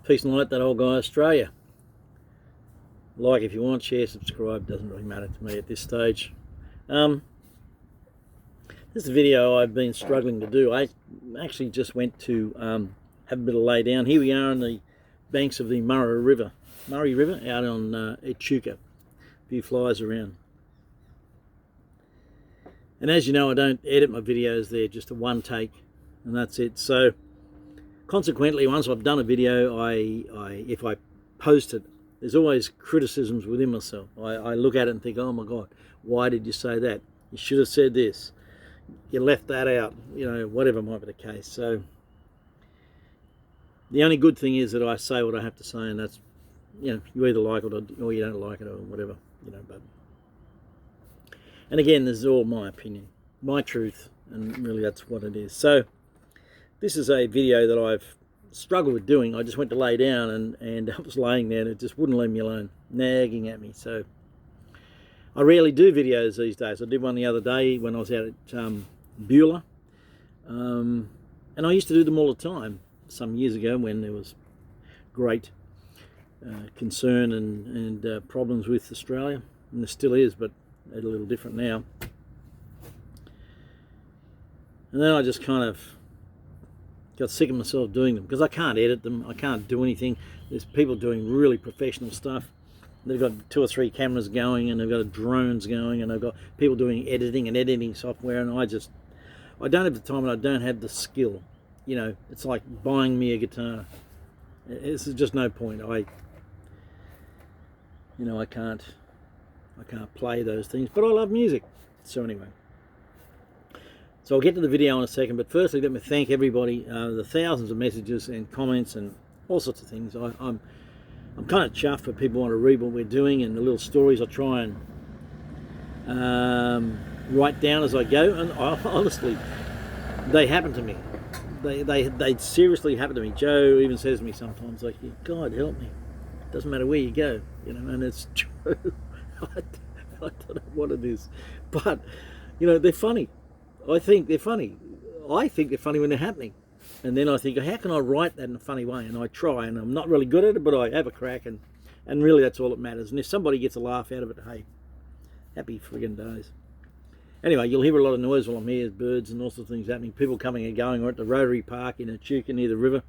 Peace and light, that old guy, Australia. Like if you want, share, subscribe, doesn't really matter to me at this stage. This is a video I've been struggling to do. I actually just went to have a bit of lay down. Here we are on the banks of the Murray River out on Echuca. A few flies around. And as you know, I don't edit my videos, they're just a one take and that's it. So consequently, once I've done a video, if I post it, there's always criticisms within myself. I look at it and think, oh my God, why did you say that? You should have said this. You left that out, you know, whatever might be the case. So the only good thing is that I say what I have to say, and that's, you know, you either like it or you don't like it or whatever, you know. But and again, this is all my opinion, my truth, and really that's what it is. So this is a video that I've struggled with doing. I just went to lay down and I was laying there and it just wouldn't leave me alone, nagging at me. So I rarely do videos these days. I did one the other day when I was out at Beulah, and I used to do them all the time some years ago when there was great concern and problems with Australia, and there still is, but a little different now. And then I just kind of got sick of myself doing them because I can't edit them. I can't do anything. There's people doing really professional stuff. They've got 2 or 3 cameras going, and they've got drones going, and they've got people doing editing software, and I don't have the time and I don't have the skill. You know, it's like buying me a guitar. It's just no point. I can't play those things, but I love music. So anyway, so I'll get to the video in a second, but firstly let me thank everybody, the thousands of messages and comments and all sorts of things. I'm kind of chuffed for people want to read what we're doing, and the little stories I try and write down as I go, and honestly, they happen to me. They seriously happen to me. Joe even says to me sometimes, like, God help me, doesn't matter where you go, you know, and it's true. I don't know what it is, but you know, they're funny. I think they're funny. I think they're funny when they're happening, and then I think, how can I write that in a funny way? And I try, and I'm not really good at it, but I have a crack, and really that's all that matters. And if somebody gets a laugh out of it, hey, happy friggin' days. Anyway, you'll hear a lot of noise while I'm here, birds and all sorts of things happening, people coming and going. We're at the Rotary Park in Echuca near the river.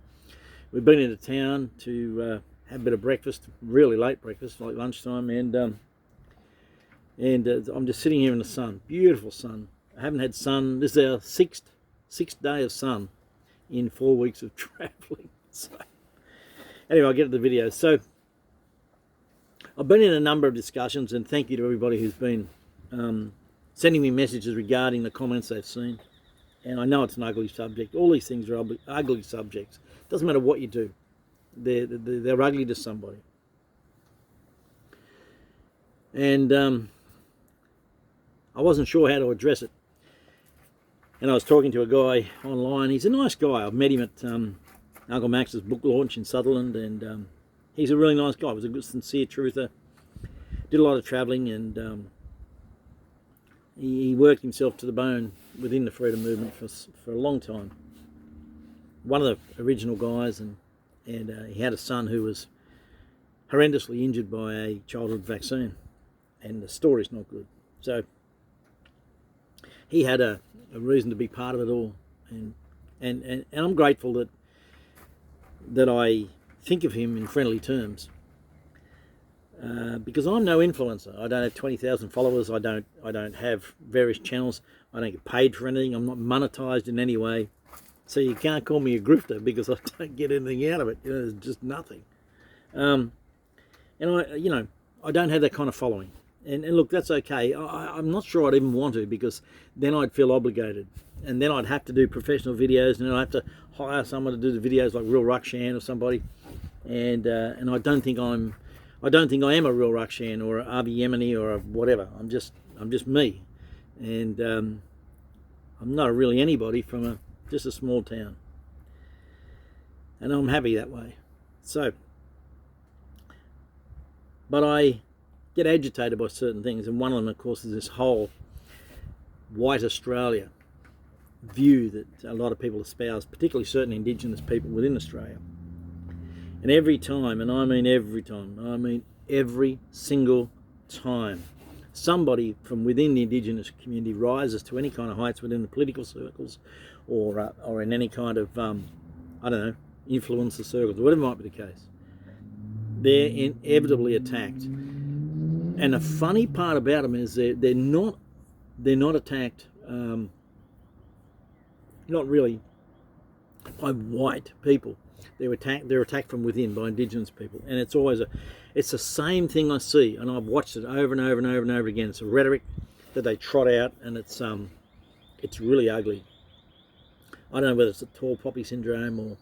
We've been into town to have a bit of breakfast, really late breakfast, like lunchtime, and I'm just sitting here in the sun, beautiful sun. I haven't had sun. This is our sixth day of sun in 4 weeks of traveling. So anyway, I'll get to the video. So I've been in a number of discussions, and thank you to everybody who's been sending me messages regarding the comments they've seen. And I know it's an ugly subject. All these things are ugly subjects. Doesn't matter what you do. They're ugly to somebody. And I wasn't sure how to address it. And I was talking to a guy online. He's a nice guy. I've met him at Uncle Max's book launch in Sutherland, and he's a really nice guy. He was a good, sincere truther. Did a lot of travelling, and he worked himself to the bone within the freedom movement for a long time. One of the original guys, and he had a son who was horrendously injured by a childhood vaccine, and the story's not good. So he had a reason to be part of it all, and I'm grateful that I think of him in friendly terms, because I'm no influencer. I don't have 20,000 followers. I don't have various channels. I don't get paid for anything. I'm not monetized in any way, so you can't call me a grifter because I don't get anything out of it. You know, there's just nothing. And I don't have that kind of following. And look, that's okay. I'm not sure I'd even want to, because then I'd feel obligated, and then I'd have to do professional videos, and then I'd have to hire someone to do the videos like Real Ruckshan or somebody, and I don't think I am a Real Ruckshan or a Avi Yemeni or a whatever. I'm just me, and I'm not really anybody from just a small town, and I'm happy that way. So, but I get agitated by certain things, and one of them, of course, is this whole white Australia view that a lot of people espouse, particularly certain Indigenous people within Australia. And every time, and I mean every time, I mean every single time, somebody from within the Indigenous community rises to any kind of heights within the political circles, or in any kind of I don't know, influencer circles, whatever might be the case, they're inevitably attacked. And the funny part about them is they're not attacked, not really by white people. They're attacked from within by Indigenous people, and it's the same thing I see, and I've watched it over and over and over and over again. It's a rhetoric that they trot out, and it's really ugly. I don't know whether it's a tall poppy syndrome or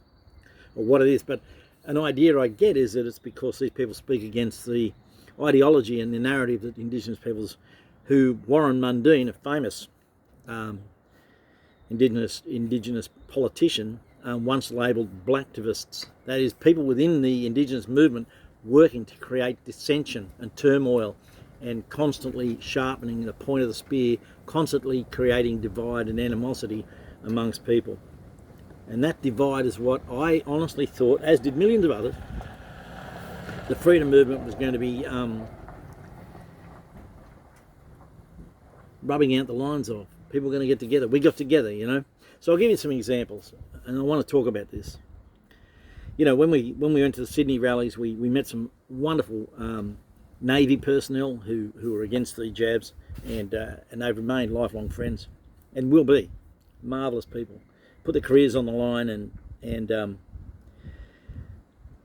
what it is, but an idea I get is that it's because these people speak against the ideology and the narrative that Indigenous peoples, who Warren Mundine, a famous Indigenous politician, once labelled blacktivists. That is, people within the Indigenous movement working to create dissension and turmoil and constantly sharpening the point of the spear, constantly creating divide and animosity amongst people. And that divide is what I honestly thought, as did millions of others, the freedom movement was going to be rubbing out the lines of. People were going to get together. We got together, you know. So I'll give you some examples, and I want to talk about this. You know, when we went to the Sydney rallies, we met some wonderful Navy personnel who were against the jabs, and they've remained lifelong friends, and will be marvellous people. Put their careers on the line and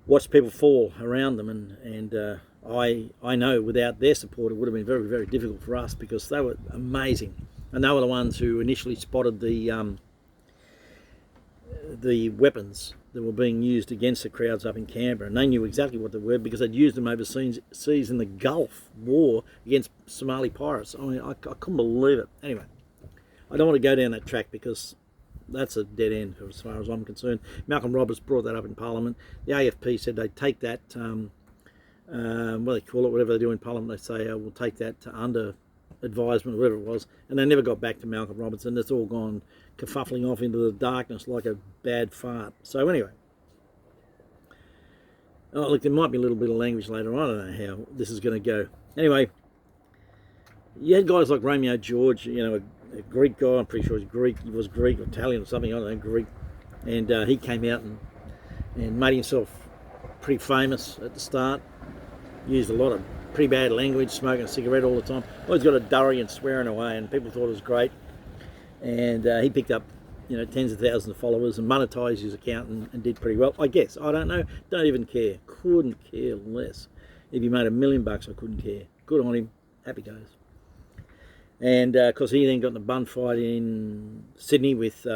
watched people fall around them, and I know without their support it would have been very, very difficult for us, because they were amazing, and they were the ones who initially spotted the weapons that were being used against the crowds up in Canberra, and they knew exactly what they were because they'd used them overseas in the Gulf War against Somali pirates. I mean, I couldn't believe it. Anyway, I don't want to go down that track because that's a dead end as far as I'm concerned. Malcolm Roberts brought that up in Parliament. The AFP said they'd take that, what do they call it, whatever they do in Parliament, they say, we'll take that under advisement, whatever it was, and they never got back to Malcolm Roberts, and it's all gone kerfuffling off into the darkness like a bad fart. So anyway, oh look, there might be a little bit of language later on. I don't know how this is going to go. Anyway, you had guys like Romeo George, you know, a Greek guy, I'm pretty sure he was Greek or Italian or something, I don't know, Greek, and he came out and made himself pretty famous at the start, used a lot of pretty bad language, smoking a cigarette all the time. Always got a durry and swearing away, and people thought it was great. And he picked up, you know, tens of thousands of followers and monetised his account and did pretty well, I guess. I don't know. Don't even care. Couldn't care less. If he made $1 million, I couldn't care. Good on him. Happy days. And because he then got in a bun fight in Sydney with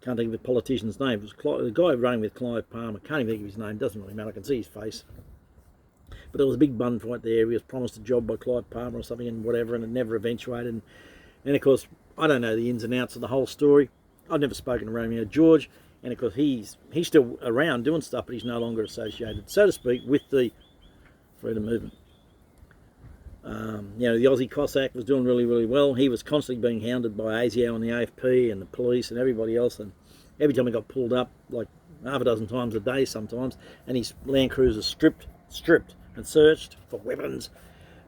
can't think of the politician's name. It was the guy running with Clive Palmer. Can't even think of his name. Doesn't really matter. I can see his face. But there was a big bun fight there. He was promised a job by Clive Palmer or something and whatever, and it never eventuated. And of course, I don't know the ins and outs of the whole story. I've never spoken to Romeo George, and of course he's still around doing stuff, but he's no longer associated, so to speak, with the freedom movement. You know, the Aussie Cossack was doing really, really well. He was constantly being hounded by ASIO and the AFP and the police and everybody else, and every time he got pulled up, like half a dozen times a day sometimes, and his Land Cruiser stripped and searched for weapons,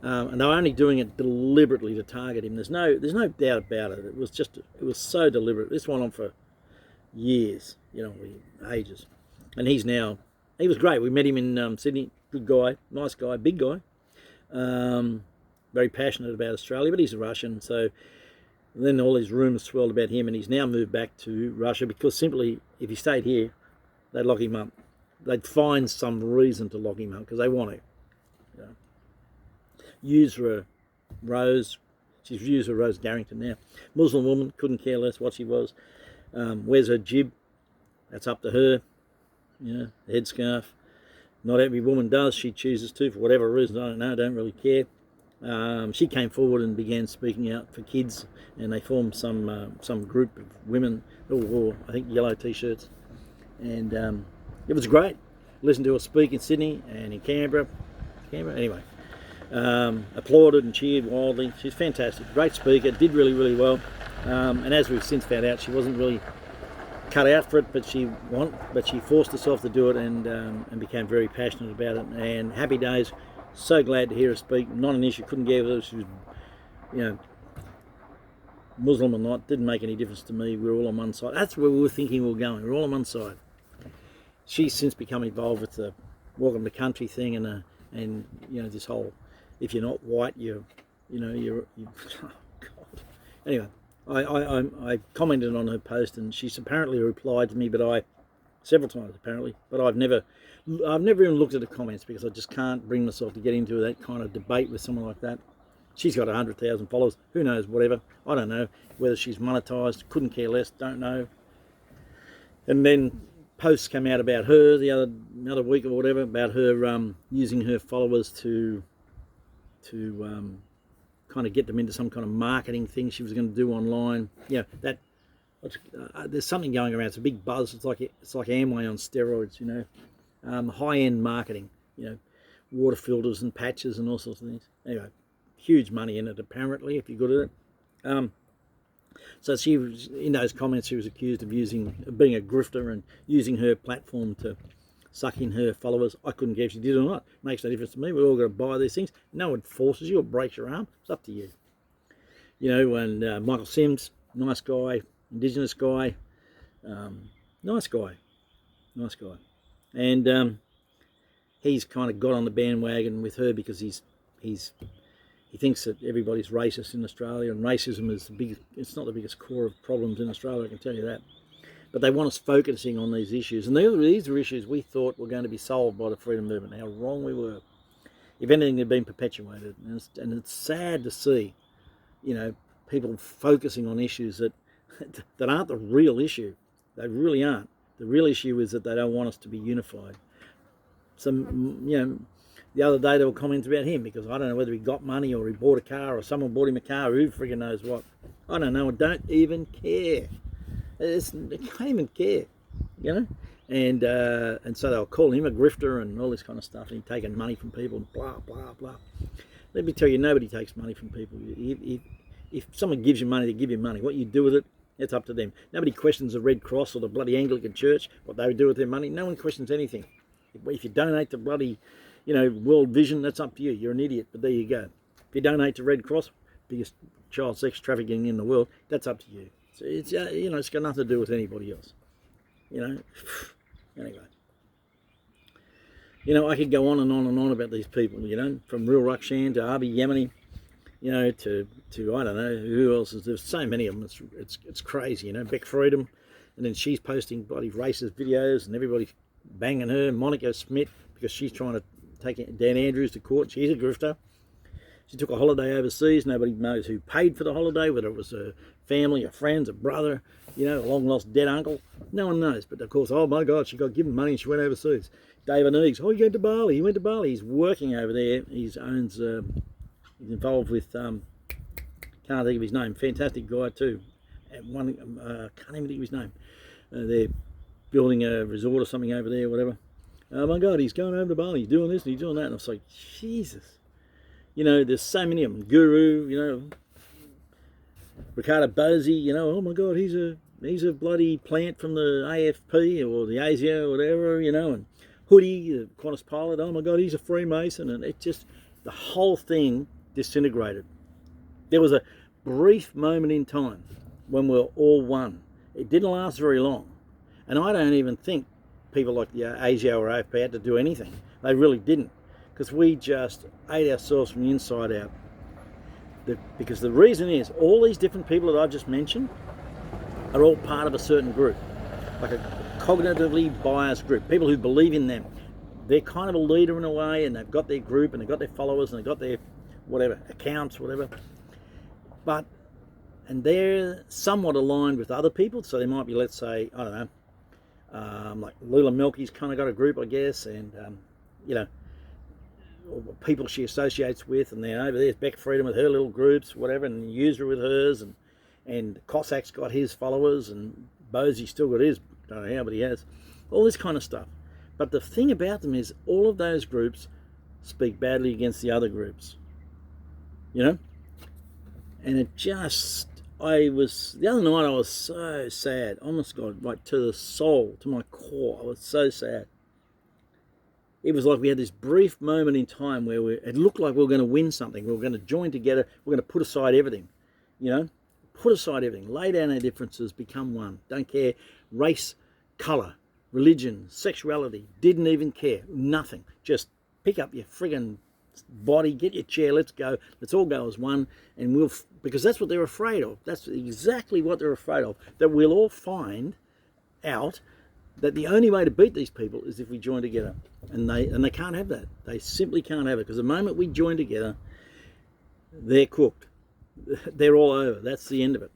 and they were only doing it deliberately to target him. There's no doubt about it. It was so deliberate. This went on for years, you know, ages. And he was great. We met him in Sydney. Good guy, nice guy, big guy. Very passionate about Australia, but he's a Russian. So then all these rumours swirled about him, and he's now moved back to Russia because simply, if he stayed here, they'd lock him up. They'd find some reason to lock him up because they want to. You know. Yusra Rose, she's Yusra Rose Garrington now. Muslim woman, couldn't care less what she was. Wears her jib, that's up to her. You know, headscarf. Not every woman does. She chooses to for whatever reason. I don't know. Don't really care. She came forward and began speaking out for kids, and they formed some group of women who wore, I think, yellow t-shirts, and it was great. Listened to her speak in Sydney and in Canberra. Anyway, applauded and cheered wildly. She's fantastic, great speaker. Did really, really well. And as we've since found out, she wasn't really cut out for it, but she forced herself to do it, and became very passionate about it. And happy days. So glad to hear her speak. Not an issue. Couldn't care whether she was, you know, Muslim or not. Didn't make any difference to me. We were all on one side. That's where we were thinking we were going. We were all on one side. She's since become involved with the Welcome to Country thing, and you know, this whole, if you're not white, you're oh God. Anyway, I commented on her post, and she's apparently replied to me, several times apparently, but I've never even looked at the comments, because I just can't bring myself to get into that kind of debate with someone like that. She's got 100,000 followers. Who knows? Whatever. I don't know whether she's monetized. Couldn't care less. Don't know. And then posts came out about her the other week or whatever, about her using her followers to kind of get them into some kind of marketing thing she was going to do online. Yeah, that there's something going around. It's a big buzz. It's like Amway on steroids. You know, high-end marketing. You know, water filters and patches and all sorts of things. Anyway, huge money in it apparently if you're good at it. So she was, in those comments, she was accused of being a grifter and using her platform to suck in her followers. I couldn't care if she did or not. Makes no difference to me. We're all going to buy these things. No one forces you or breaks your arm. It's up to you. You know, and Michael Sims, nice guy, Indigenous guy, nice guy. And he's kind of got on the bandwagon with her because he thinks that everybody's racist in Australia, and racism is it's not the biggest core of problems in Australia, I can tell you that. But they want us focusing on these issues. And these are issues we thought were going to be solved by the freedom movement. How wrong we were. If anything, they've been perpetuated. And it's sad to see, you know, people focusing on issues that aren't the real issue. They really aren't. The real issue is that they don't want us to be unified. The other day there were comments about him because I don't know whether he got money or he bought a car or someone bought him a car, who friggin' knows what. I don't know, I don't even care. I can't even care, you know? And so they'll call him a grifter and all this kind of stuff, and he's taking money from people and blah, blah, blah. Let me tell you, nobody takes money from people. If someone gives you money, they give you money. What you do with it, it's up to them. Nobody questions the Red Cross or the bloody Anglican Church, what they would do with their money. No one questions anything. If you donate to bloody, you know, World Vision, that's up to you. You're an idiot, but there you go. If you donate to Red Cross, biggest child sex trafficking in the world, that's up to you. So it's you know, it's got nothing to do with anybody else. You know, anyway. You know, I could go on and on and on about these people. You know, from Real Rukshan to Abiy Yemeni, you know, to I don't know who else is. There's so many of them. It's crazy. You know, Beck Freedom, and then she's posting bloody racist videos, and everybody's banging her. Monica Smith, because she's trying to take Dan Andrews to court. She's a grifter. She took a holiday overseas. Nobody knows who paid for the holiday, whether it was her family, her friends, a brother, you know, a long lost dead uncle. No one knows. But of course, oh my God, she got given money and she went overseas. David Eags, oh, he went to Bali. He went to Bali. He's working over there. He's involved with, can't think of his name. Fantastic guy too. Can't even think of his name. They're building a resort or something over there, whatever. Oh my God, he's going over to Bali. He's doing this and he's doing that. And I was like, Jesus. You know, there's so many of them. Guru, you know, Ricardo Bosi, you know, oh my God, he's a bloody plant from the AFP or the ASIO or whatever, you know, and Hoodie, the Qantas pilot, oh my God, he's a Freemason, and it just, the whole thing disintegrated. There was a brief moment in time when we were all one. It didn't last very long, and I don't even think people like the ASIO or AFP had to do anything. They really didn't, because we just ate ourselves from the inside out. Because the reason is, all these different people that I've just mentioned are all part of a certain group, like a cognitively biased group, people who believe in them. They're kind of a leader in a way, and they've got their group, and they've got their followers, and they've got their whatever, accounts, whatever. And they're somewhat aligned with other people, so they might be, let's say, I don't know, like Lula Milky's kind of got a group, I guess, and, you know, people she associates with, and then over there's Beck Freedom with her little groups, whatever, and User with hers, and Cossack's got his followers, and Bosie's still got his, don't know how, but he has, all this kind of stuff. But the thing about them is all of those groups speak badly against the other groups, you know, and it just the other night I was so sad, honest God, like to the soul, to my core. I was so sad. It was like we had this brief moment in time where it looked like we were going to win something. We were going to join together. We're going to put aside everything, put aside everything, lay down our differences, become one. Don't care race, colour, religion, sexuality, didn't even care, nothing. Just pick up your friggin' body, get your chair, let's go. Let's all go as one, and because that's what they're afraid of. That's exactly what they're afraid of, that we'll all find out that the only way to beat these people is if we join together. And they can't have that. They simply can't have it, because the moment we join together, they're cooked. They're all over. That's the end of it.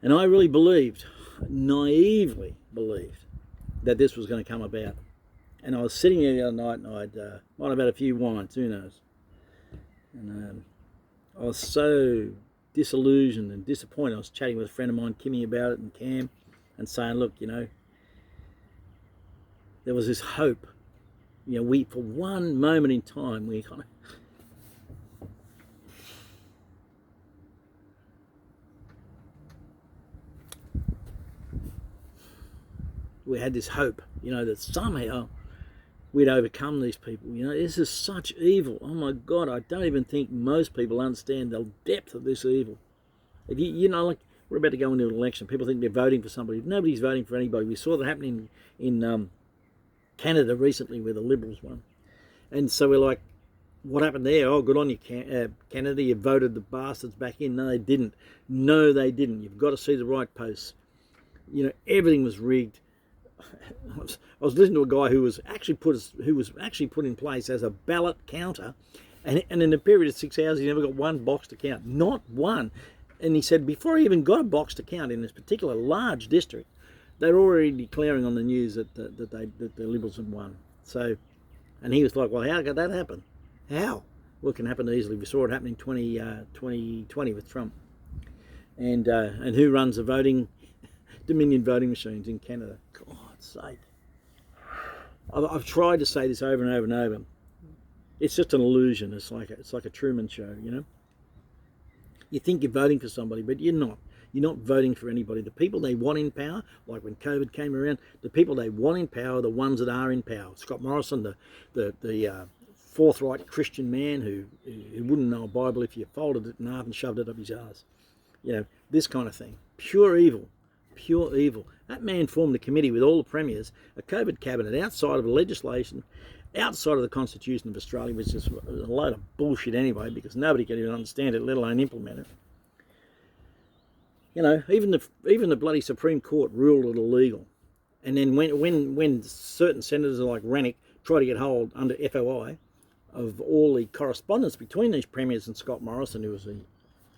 And I really believed, naively believed, that this was going to come about. And I was sitting there the other night, and might have had a few wines, who knows. And I was so disillusioned and disappointed. I was chatting with a friend of mine, Kimmy, about it, and Cam, and saying, look, there was this hope. We, for one moment in time, we kind of, we had this hope, that somehow we'd overcome these people. This is such evil. Oh my God, I don't even think most people understand the depth of this evil. If like we're about to go into an election, people think they're voting for somebody. Nobody's voting for anybody. We saw that happening in Canada recently, where the Liberals won. And so we're like, what happened there? Oh, good on you, Canada. You voted the bastards back in. No, they didn't. No, they didn't. You've got to see the right posts. Everything was rigged. I was listening to a guy who was actually put in place as a ballot counter, and in a period of 6 hours he never got one box to count, not one. And he said before he even got a box to count in this particular large district, they were already declaring on the news that the Liberals had won. So, and he was like, well, how could that happen? How? Well, it can happen easily. We saw it happen in 2020 with Trump. And who runs the voting? Dominion voting machines in Canada. God's sake. I've tried to say this over and over and over. It's just an illusion. It's like a Truman Show, You think you're voting for somebody, but you're not. You're not voting for anybody. The people they want in power, like when COVID came around, the people they want in power are the ones that are in power. Scott Morrison, the forthright Christian man who wouldn't know a Bible if you folded it in half and shoved it up his arse. This kind of thing. Pure evil. Pure evil. That man formed a committee with all the premiers, a COVID cabinet outside of the legislation, outside of the Constitution of Australia, which is a load of bullshit anyway, because nobody can even understand it, let alone implement it. Even the bloody Supreme Court ruled it illegal. And then when certain senators like Rennick try to get hold under FOI of all the correspondence between these premiers and Scott Morrison, who was the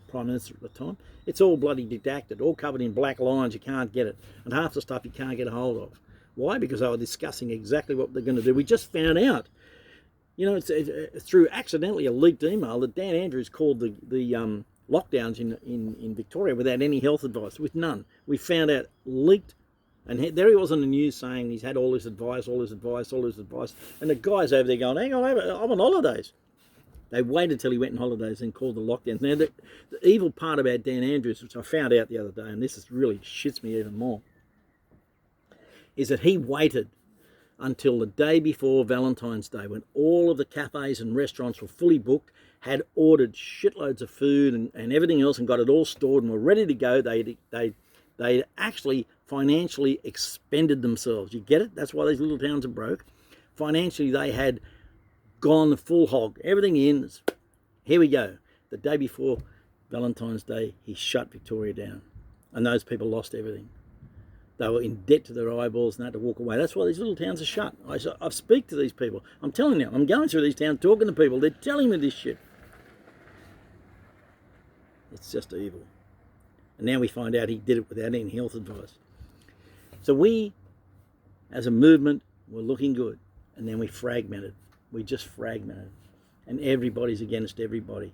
Prime Minister at the time, it's all bloody redacted, all covered in black lines. You can't get it, and half the stuff you can't get a hold of. Why? Because they were discussing exactly what they're going to do. We just found out, it's through accidentally a leaked email that Dan Andrews called the lockdowns in Victoria without any health advice, with none. We found out leaked, and there he was on the news saying he's had all this advice, and the guy's over there going, hang on, I'm on holidays. They waited till he went on holidays and called the lockdowns. Now, the evil part about Dan Andrews, which I found out the other day, and this really shits me even more, is that he waited until the day before Valentine's Day, when all of the cafes and restaurants were fully booked, had ordered shitloads of food and everything else, and got it all stored and were ready to go. They actually financially expended themselves. You get it? That's why these little towns are broke. Financially, they had gone the full hog. Everything in. Here we go. The day before Valentine's Day, he shut Victoria down. And those people lost everything. They were in debt to their eyeballs and had to walk away. That's why these little towns are shut. I speak to these people. I'm telling you, I'm going through these towns talking to people. They're telling me this shit. It's just evil. And now we find out he did it without any health advice. So we, as a movement, were looking good. And then we fragmented. We just fragmented. And everybody's against everybody.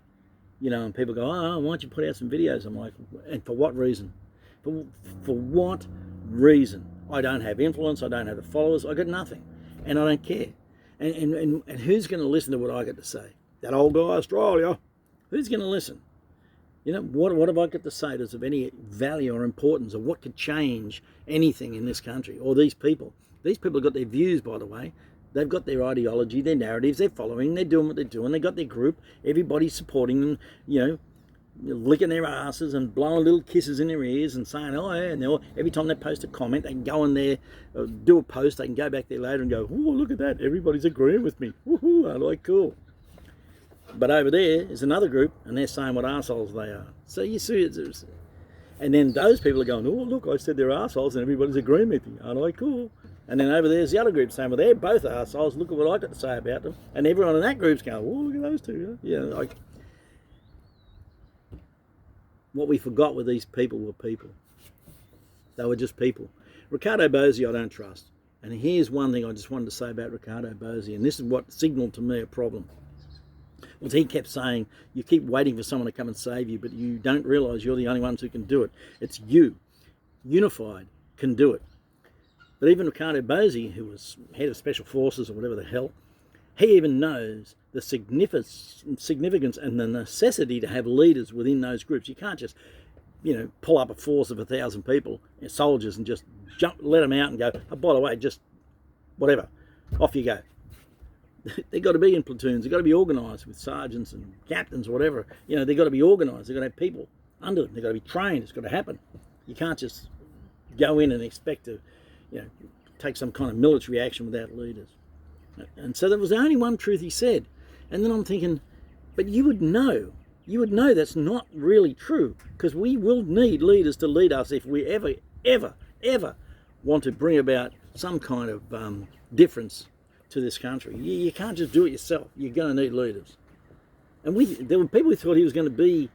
And people go, oh, why don't you put out some videos? I'm like, and for what reason? For what reason? I don't have influence. I don't have the followers. I got nothing. And I don't care. And who's going to listen to what I got to say? That old guy, Australia. Who's going to listen? You know, what have I got to say that's of any value or importance, or what could change anything in this country or these people? These people have got their views, by the way. They've got their ideology, their narratives, they're following, they're doing what they're doing, they've got their group, everybody's supporting them, you know, licking their asses and blowing little kisses in their ears and saying, oh yeah, and every time they post a comment, they can go in there, do a post, they can go back there later and go, oh, look at that, everybody's agreeing with me. Woohoo, I like cool. But over there is another group, and they're saying what arseholes they are. So you see, and then those people are going, oh, look, I said they're arseholes, and everybody's agreeing with me. Aren't I cool? And then over there's the other group saying, well, they're both arseholes. Look at what I got to say about them. And everyone in that group's going, oh, look at those two. Yeah, like, what we forgot with these people were people. They were just people. Ricardo Bosio I don't trust. And here's one thing I just wanted to say about Ricardo Bosio, and this is what signalled to me a problem. Was he kept saying, you keep waiting for someone to come and save you, but you don't realise you're the only ones who can do it. It's you, unified, can do it. But even Ricardo Bosio, who was head of special forces or whatever the hell, he even knows the significance and the necessity to have leaders within those groups. You can't just, you know, pull up a force of 1,000 people, soldiers, and just let them out and go, oh, by the way, just whatever, off you go. They've got to be in platoons. They've got to be organised with sergeants and captains or whatever. You know, they've got to be organised. They've got to have people under them. They've got to be trained. It's got to happen. You can't just go in and expect to, you know, take some kind of military action without leaders. And so there was only one truth he said. And then I'm thinking, but you would know that's not really true, because we will need leaders to lead us if we ever want to bring about some kind of difference to this country. You can't just do it yourself. You're going to need leaders. And there were people who thought he was going to be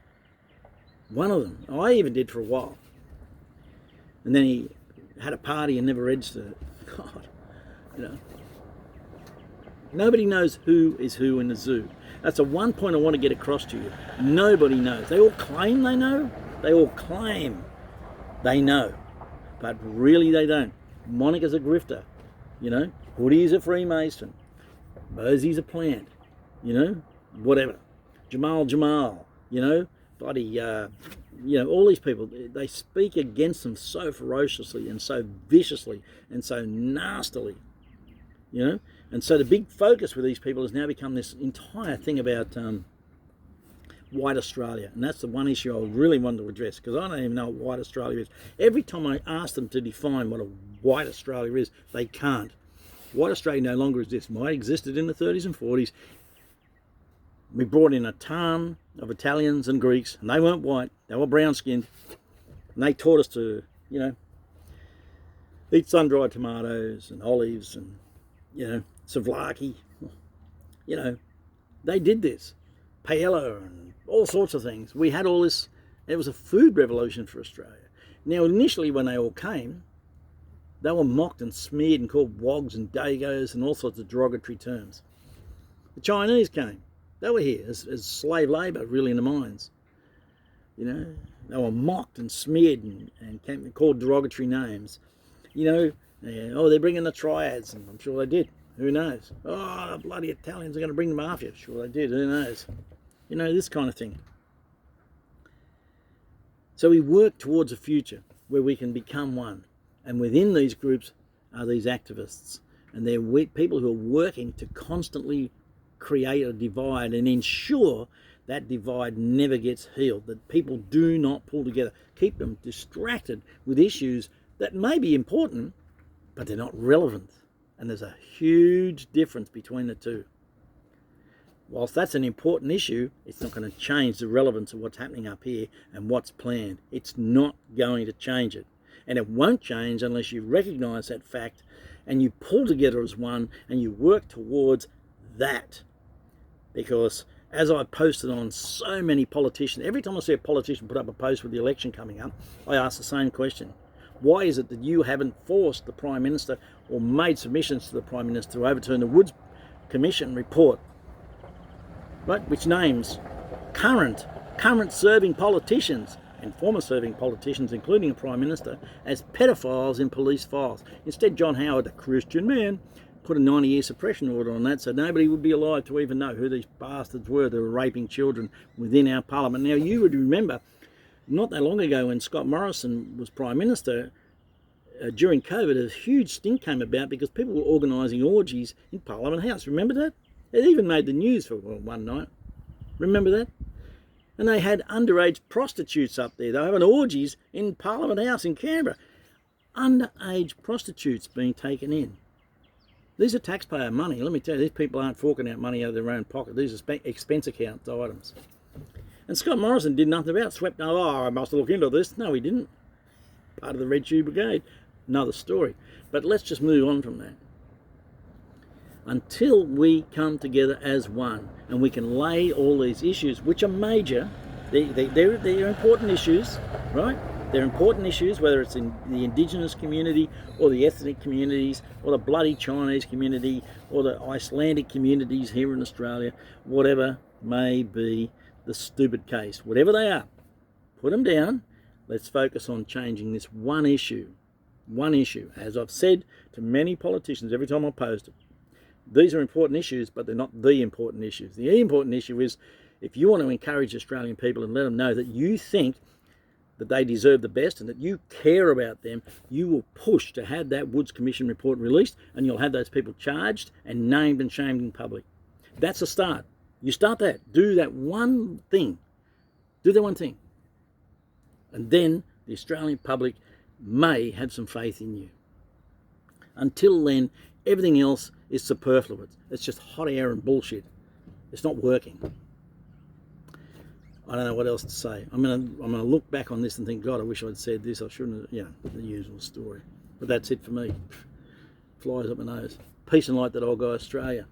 one of them. I even did for a while. And then he had a party and never registered it. God, you know. Nobody knows who is who in the zoo. That's the one point I want to get across to you. Nobody knows. They all claim they know. They all claim they know. But really they don't. Monica's a grifter, you know. Hoody's a Freemason. Bosy's a plant, you know. Whatever. Jamal, you know. Bloody, you know, all these people, they speak against them so ferociously and so viciously and so nastily, you know. And so the big focus with these people has now become this entire thing about white Australia. And that's the one issue I really wanted to address, because I don't even know what white Australia is. Every time I ask them to define what a white Australia is, they can't. White Australia no longer exists. White existed in the 30s and 40s. We brought in a ton of Italians and Greeks, and they weren't white. They were brown-skinned. And they taught us to, you know, eat sun-dried tomatoes and olives and, you know, souvlaki. You know, they did this. Paella and all sorts of things. We had all this. It was a food revolution for Australia. Now, initially when they all came, they were mocked and smeared and called wogs and dagos and all sorts of derogatory terms. The Chinese came. They were here as slave labour, really, in the mines. You know, they were mocked and smeared and called derogatory names. You know, oh, they're bringing the triads, and I'm sure they did. Who knows? Oh, the bloody Italians are going to bring the mafia. Sure they did. Who knows? You know, this kind of thing. So we work towards a future where we can become one. And within these groups are these activists. And they're people who are working to constantly create a divide and ensure that divide never gets healed, that people do not pull together, keep them distracted with issues that may be important, but they're not relevant. And there's a huge difference between the two. Whilst that's an important issue, it's not going to change the relevance of what's happening up here and what's planned. It's not going to change it. And it won't change unless you recognise that fact and you pull together as one and you work towards that. Because as I posted on so many politicians, every time I see a politician put up a post with the election coming up, I ask the same question. Why is it that you haven't forced the Prime Minister or made submissions to the Prime Minister to overturn the Woods Commission report, right, which names current serving politicians and former serving politicians, including the Prime Minister, as pedophiles in police files? Instead, John Howard, the Christian man, put a 90-year suppression order on that, so nobody would be alive to even know who these bastards were that were raping children within our parliament. Now, you would remember not that long ago when Scott Morrison was Prime Minister, during COVID, a huge stink came about because people were organising orgies in Parliament House. Remember that? It even made the news for one night. Remember that? And they had underage prostitutes up there. They were having orgies in Parliament House in Canberra. Underage prostitutes being taken in. These are taxpayer money. Let me tell you, these people aren't forking out money out of their own pocket. These are expense account items. And Scott Morrison did nothing about it. Swept, I must look into this. No, he didn't. Part of the Red Shoe Brigade. Another story. But let's just move on from that. Until we come together as one and we can lay all these issues, which are major, they're important issues, right? They're important issues, whether it's in the Indigenous community or the ethnic communities or the bloody Chinese community or the Icelandic communities here in Australia, whatever may be the stupid case. Whatever they are, put them down. Let's focus on changing this one issue. One issue. As I've said to many politicians every time I post it, these are important issues, but they're not the important issues. The important issue is if you want to encourage Australian people and let them know that you think that they deserve the best and that you care about them, you will push to have that Woods Commission report released and you'll have those people charged and named and shamed in public. That's a start. You start that. Do that one thing. Do that one thing. And then the Australian public may have some faith in you. Until then, everything else is superfluous. It's just hot air and bullshit. It's not working. I don't know what else to say. I'm gonna look back on this and think, God, I wish I'd said this. I shouldn't have, the usual story. But that's it for me. Flies up my nose. Peace and light that old guy Australia.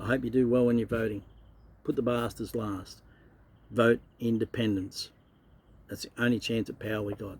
I hope you do well when you're voting. Put the bastards last. Vote independence. That's the only chance at power we got.